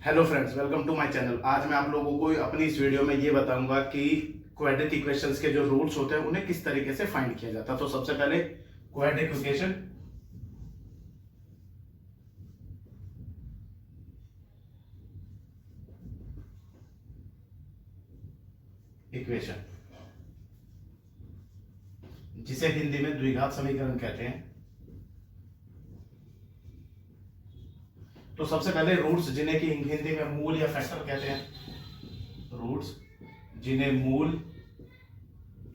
Hello friends, welcome to my channel. आज मैं आप लोगों को अपनी इस वीडियो में ये बताऊंगा कि क्वाड्रेटिक इक्वेशंस के जो रूट्स होते हैं उन्हें किस तरीके से फाइंड किया जाता है। तो सबसे पहले क्वाड्रेटिक इक्वेशन जिसे हिंदी में द्विघात समीकरण कहते हैं। तो सबसे पहले रूट्स जिन्हें कि हिंदी में मूल या फैक्टर कहते हैं, रूट्स जिन्हें मूल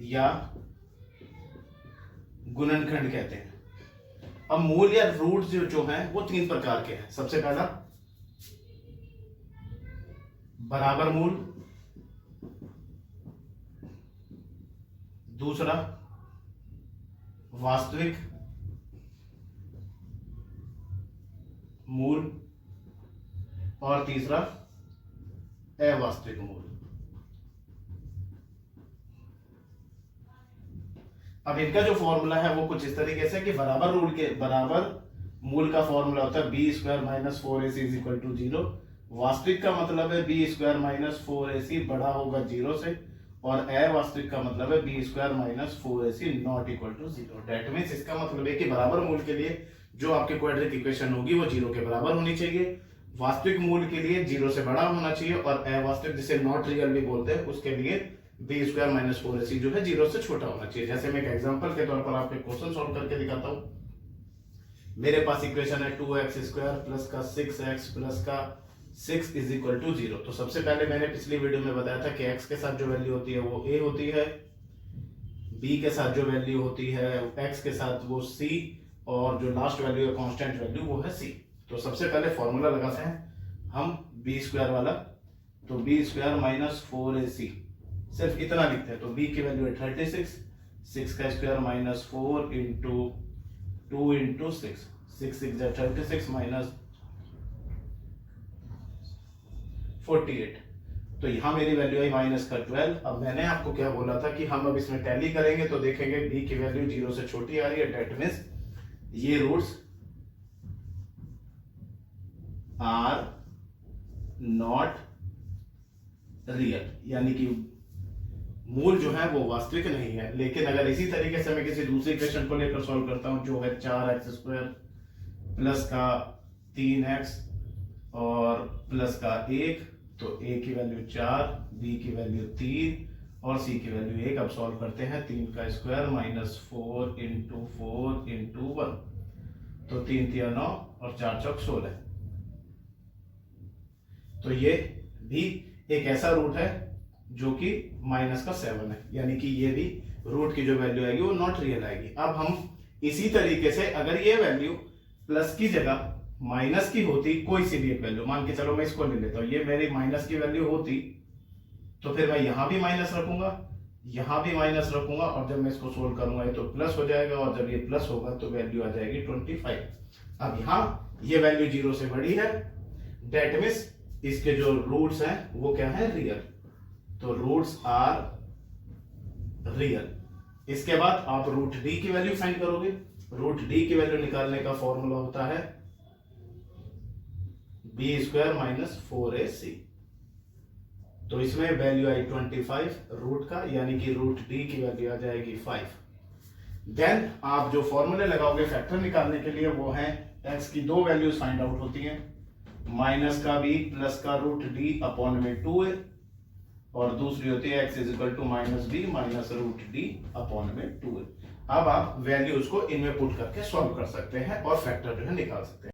या गुणनखंड कहते हैं। अब मूल या रूट्स जो हैं वो तीन प्रकार के हैं। सबसे पहला बराबर मूल, दूसरा वास्तविक मूल और तीसरा अवास्तविक मूल। अब इनका जो फॉर्मूला है वो कुछ इस तरीके से कि बराबर मूल का फॉर्मूला होता है b square minus 4ac is equal to 0। वास्तविक का मतलब है बी स्क्वायर माइनस 4ac बड़ा होगा 0 से, और अवास्तविक का मतलब है b square minus 4ac not equal to 0। That means इसका मतलब है कि बराबर मूल के लिए जो आपकी क्वाड्रेटिक इक्वेशन होगी वो 0 के बराबर होनी चाहिए, वास्तविक मूल के लिए 0 से बड़ा होना चाहिए, और अवास्तविक जिसे नॉट रियल भी बोलते हैं उसके लिए बी स्क्वायर माइनस 4ac जो है 0 से छोटा होना चाहिए। जैसे मैं एक एग्जांपल के तौर पर आपके क्वेश्चन सॉल्व करके दिखाता हूं। मेरे पास इक्वेशन है 2x स्क्वायर प्लस का 6x प्लस का 6 इज इक्वल टू 0। तो सबसे पहले मैंने पिछली वीडियो में बताया था कि x के साथ जो वैल्यू होती है वो a होती है, b के साथ जो वैल्यू होती है x के साथ वो c, और जो लास्ट वैल्यू है कांस्टेंट वैल्यू वो है c। तो सबसे पहले फॉर्मूला लगाते हैं हम बी स्क्वायर वाला। तो बी स्क्वायर माइनस 4ac सिर्फ इतना लिखते हैं। तो b की वैल्यू है 36, 6 का square minus 4 into 2 into 6, 6 6 36 minus 48। तो यहां मेरी वैल्यू आई माइनस का 12। अब मैंने आपको क्या बोला था कि हम अब इसमें टैली करेंगे तो देखेंगे b की वैल्यू 0 से छोटी आ रही है। डेट मीन्स ये रूट्स आर नॉट रियल, यानी कि मूल जो है वो वास्तविक नहीं है। लेकिन अगर इसी तरीके से मैं किसी दूसरी इक्वेशन को लेकर सॉल्व करता हूं जो है 4x स्क्वायर प्लस का 3x और प्लस का 1, तो a की वैल्यू 4, b की वैल्यू 3 और c की वैल्यू 1। अब सॉल्व करते हैं। 3 का स्क्वायर माइनस 4 इंटू 4 इंटू 1, तो 3 3 9 और 4 चौक 16। तो ये भी एक ऐसा रूट है जो कि माइनस का 7 है, यानी कि ये भी रूट की जो वैल्यू आएगी वो नॉट रियल आएगी। अब हम इसी तरीके से अगर ये वैल्यू प्लस की जगह माइनस की होती, कोई सी भी एक वैल्यू मान के चलो मैं इसको ले लेता हूं, ये मेरी माइनस की वैल्यू होती, तो फिर मैं यहां भी माइनस रखूंगा, यहां भी माइनस रखूंगा, और जब मैं इसको सोल्व करूंगा ये तो प्लस हो जाएगा, और जब ये प्लस होगा तो वैल्यू आ जाएगी 25। अब यहां ये वैल्यू 0 से बड़ी है, डेट मीन्स इसके जो रूट्स हैं वो क्या है, रियल। तो रूट्स आर रियल। इसके बाद आप रूट डी की वैल्यू फाइंड करोगे। रूट डी की वैल्यू निकालने का फॉर्मूला होता है बी स्क्वायर माइनस 4ac। तो इसमें वैल्यू आई 25 रूट का, यानी कि रूट डी की वैल्यू आ जाएगी 5। देन आप जो फॉर्मूले लगाओगे फैक्टर निकालने के लिए वो है x की दो वैल्यूज फाइंड आउट होती हैं, माइनस का b प्लस का रूट डी अपॉन में 2a, और दूसरी होती है x is equal to minus b minus root D upon में 2a। अब आप वैल्यूज को इनमें पुट करके सॉल्व कर सकते हैं और फैक्टर जो है निकाल सकते हैं।